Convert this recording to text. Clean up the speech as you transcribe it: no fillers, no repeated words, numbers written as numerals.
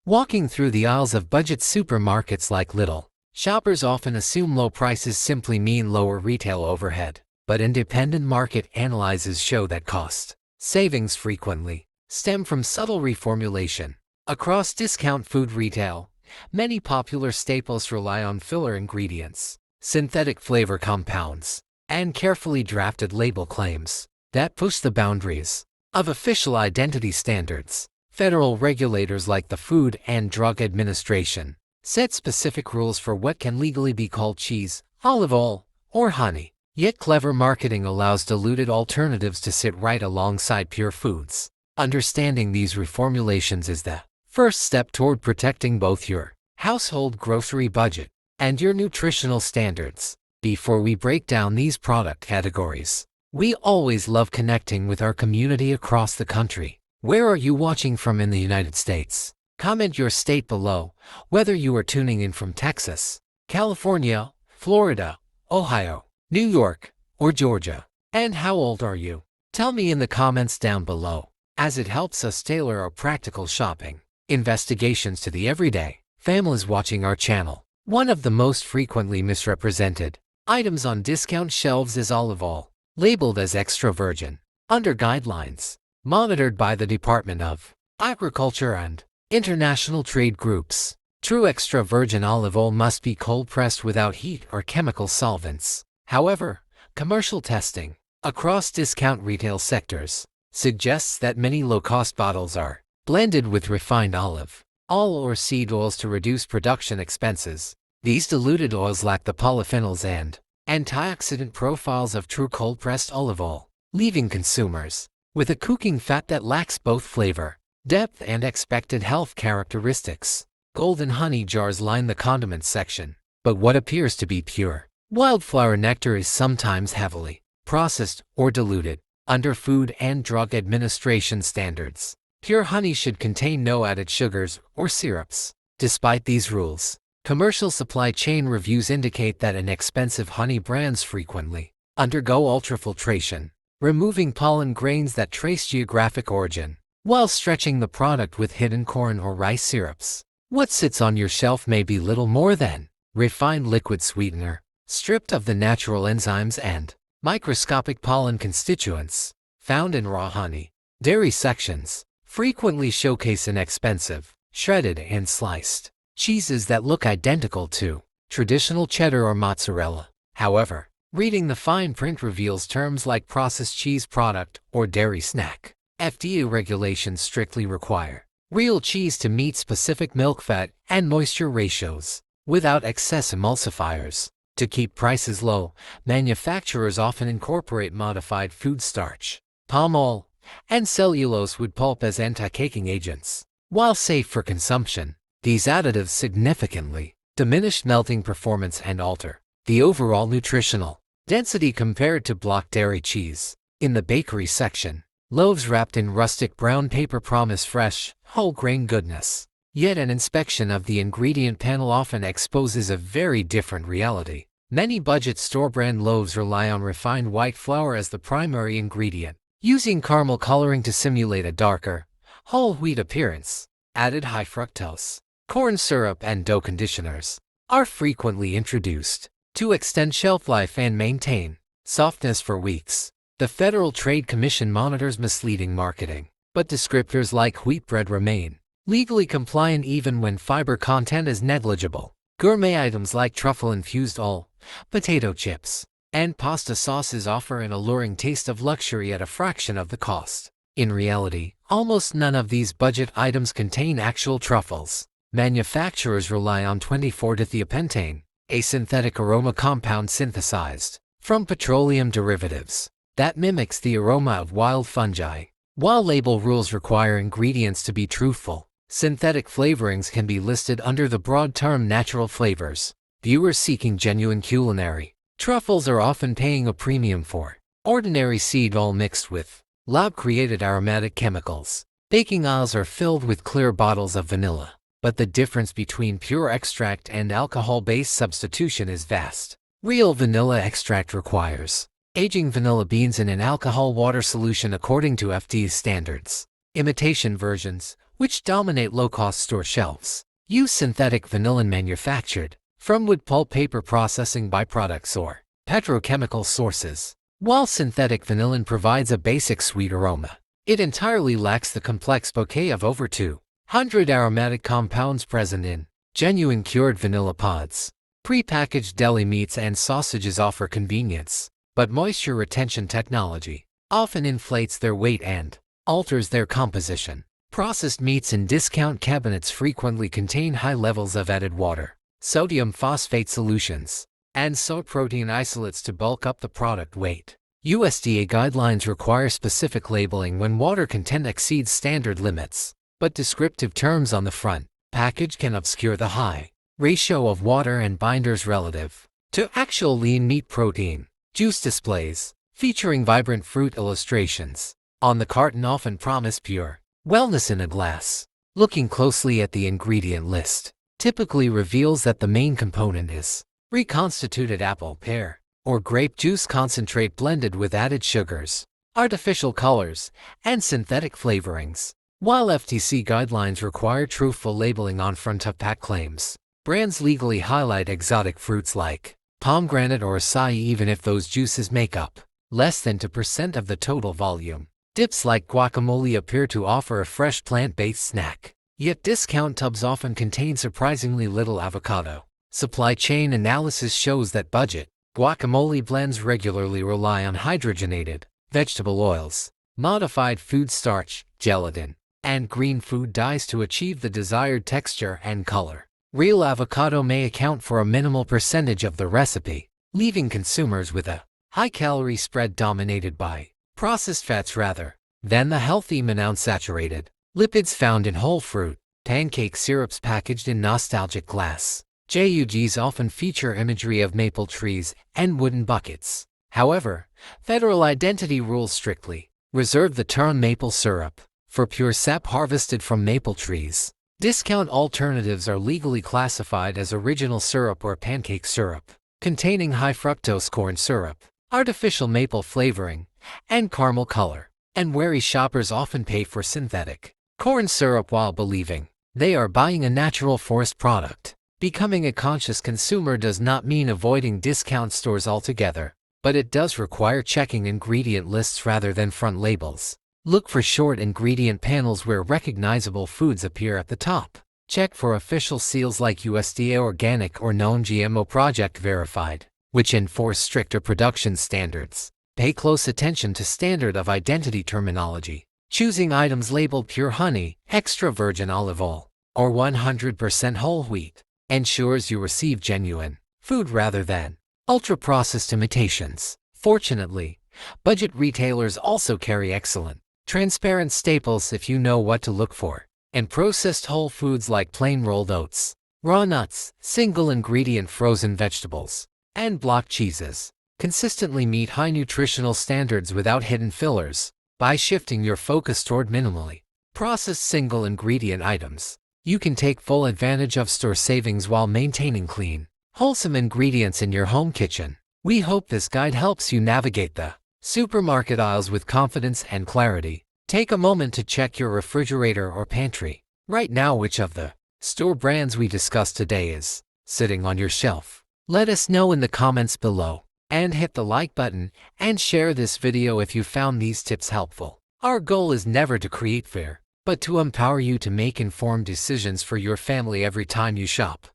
Walking through the aisles of budget supermarkets like Lidl, shoppers often assume low prices simply mean lower retail overhead. But independent market analyses show that cost savings frequently stem from subtle reformulation. Across discount food retail, many popular staples rely on filler ingredients, synthetic flavor compounds, and carefully drafted label claims that push the boundaries of official identity standards. Federal regulators like the Food and Drug Administration set specific rules for what can legally be called cheese, olive oil, or honey. Yet clever marketing allows diluted alternatives to sit right alongside pure foods. Understanding these reformulations is the first step toward protecting both your household grocery budget and your nutritional standards. Before we break down these product categories, we always love connecting with our community across the country. Where are you watching from in the United States? Comment your state below, whether you are tuning in from Texas, California, Florida, Ohio, New York, or Georgia. And how old are you? Tell me in the comments down below, as it helps us tailor our practical shopping investigations to the everyday families watching our channel. One of the most frequently misrepresented items on discount shelves is olive oil, labeled as extra virgin, under guidelines monitored by the Department of Agriculture and international trade groups. True extra virgin olive oil must be cold-pressed without heat or chemical solvents. However, commercial testing across discount retail sectors suggests that many low-cost bottles are blended with refined olive oil or seed oils to reduce production expenses. These diluted oils lack the polyphenols and antioxidant profiles of true cold-pressed olive oil, leaving consumers with a cooking fat that lacks both flavor, depth, and expected health characteristics. Golden honey jars line the condiments section, but what appears to be pure wildflower nectar is sometimes heavily processed or diluted. Under Food and Drug Administration standards, pure honey should contain no added sugars or syrups. Despite these rules, commercial supply chain reviews indicate that inexpensive honey brands frequently undergo ultrafiltration, removing pollen grains that trace geographic origin, while stretching the product with hidden corn or rice syrups. What sits on your shelf may be little more than refined liquid sweetener, stripped of the natural enzymes and microscopic pollen constituents found in raw honey. Dairy sections frequently showcase inexpensive, shredded and sliced cheeses that look identical to traditional cheddar or mozzarella. However, reading the fine print reveals terms like processed cheese product or dairy snack. FDA regulations strictly require real cheese to meet specific milk fat and moisture ratios without excess emulsifiers. To keep prices low, manufacturers often incorporate modified food starch, palm oil, and cellulose wood pulp as anti-caking agents. While safe for consumption, these additives significantly diminish melting performance and alter the overall nutritional density compared to block dairy cheese. In the bakery section, loaves wrapped in rustic brown paper promise fresh, whole grain goodness. Yet an inspection of the ingredient panel often exposes a very different reality. Many budget store-brand loaves rely on refined white flour as the primary ingredient, using caramel coloring to simulate a darker, whole wheat appearance. Added high fructose corn syrup and dough conditioners are frequently introduced to extend shelf life and maintain softness for weeks. The Federal Trade Commission monitors misleading marketing, but descriptors like wheat bread remain legally compliant even when fiber content is negligible. Gourmet items like truffle-infused oil, potato chips, and pasta sauces offer an alluring taste of luxury at a fraction of the cost. In reality, almost none of these budget items contain actual truffles. Manufacturers rely on 24-thiopentane, a synthetic aroma compound synthesized from petroleum derivatives that mimics the aroma of wild fungi. While label rules require ingredients to be truthful, synthetic flavorings can be listed under the broad term natural flavors. Viewers seeking genuine culinary truffles are often paying a premium for ordinary seed oil mixed with lab-created aromatic chemicals. Baking aisles are filled with clear bottles of vanilla, but the difference between pure extract and alcohol-based substitution is vast. Real vanilla extract requires aging vanilla beans in an alcohol water solution according to FDA standards. Imitation versions, which dominate low-cost store shelves. Use synthetic vanillin manufactured from wood pulp paper processing byproducts or petrochemical sources. While synthetic vanillin provides a basic sweet aroma, it entirely lacks the complex bouquet of over 200 aromatic compounds present in genuine cured vanilla pods. Pre-packaged deli meats and sausages offer convenience, but moisture retention technology often inflates their weight and alters their composition. Processed meats in discount cabinets frequently contain high levels of added water, sodium phosphate solutions, and soy protein isolates to bulk up the product weight. USDA guidelines require specific labeling when water content exceeds standard limits, but descriptive terms on the front package can obscure the high ratio of water and binders relative to actual lean meat protein. Juice displays, featuring vibrant fruit illustrations on the carton, often promise pure wellness in a glass. Looking closely at the ingredient list typically reveals that the main component is reconstituted apple, pear, or grape juice concentrate blended with added sugars, artificial colors, and synthetic flavorings. While FTC guidelines require truthful labeling on front-of-pack claims, brands legally highlight exotic fruits like pomegranate or acai even if those juices make up less than 2% of the total volume. Dips like guacamole appear to offer a fresh plant-based snack, yet discount tubs often contain surprisingly little avocado. Supply chain analysis shows that budget guacamole blends regularly rely on hydrogenated vegetable oils, modified food starch, gelatin, and green food dyes to achieve the desired texture and color. Real avocado may account for a minimal percentage of the recipe, leaving consumers with a high-calorie spread dominated by processed fats rather than the healthy monounsaturated lipids found in whole fruit. Pancake syrups packaged in nostalgic glass jugs often feature imagery of maple trees and wooden buckets. However, federal identity rules strictly reserve the term maple syrup for pure sap harvested from maple trees. Discount alternatives are legally classified as original syrup or pancake syrup, containing high fructose corn syrup, artificial maple flavoring, and caramel color. And wary shoppers often pay for synthetic corn syrup while believing they are buying a natural forest product. Becoming a conscious consumer does not mean avoiding discount stores altogether, but it does require checking ingredient lists rather than front labels. Look for short ingredient panels where recognizable foods appear at the top. Check for official seals like USDA Organic or Non-GMO Project Verified, which enforce stricter production standards. Pay close attention to standard of identity terminology. Choosing items labeled pure honey, extra virgin olive oil, or 100% whole wheat ensures you receive genuine food rather than ultra-processed imitations. Fortunately, budget retailers also carry excellent, transparent staples if you know what to look for. And processed whole foods like plain rolled oats, raw nuts, single-ingredient frozen vegetables, and block cheeses consistently meet high nutritional standards without hidden fillers. By shifting your focus toward minimally processed single-ingredient items, you can take full advantage of store savings while maintaining clean, wholesome ingredients in your home kitchen. We hope this guide helps you navigate the supermarket aisles with confidence and clarity. Take a moment to check your refrigerator or pantry right now which of the store brands we discussed today is sitting on your shelf. Let us know in the comments below, and hit the like button and share this video if you found these tips helpful. Our goal is never to create fear, but to empower you to make informed decisions for your family every time you shop.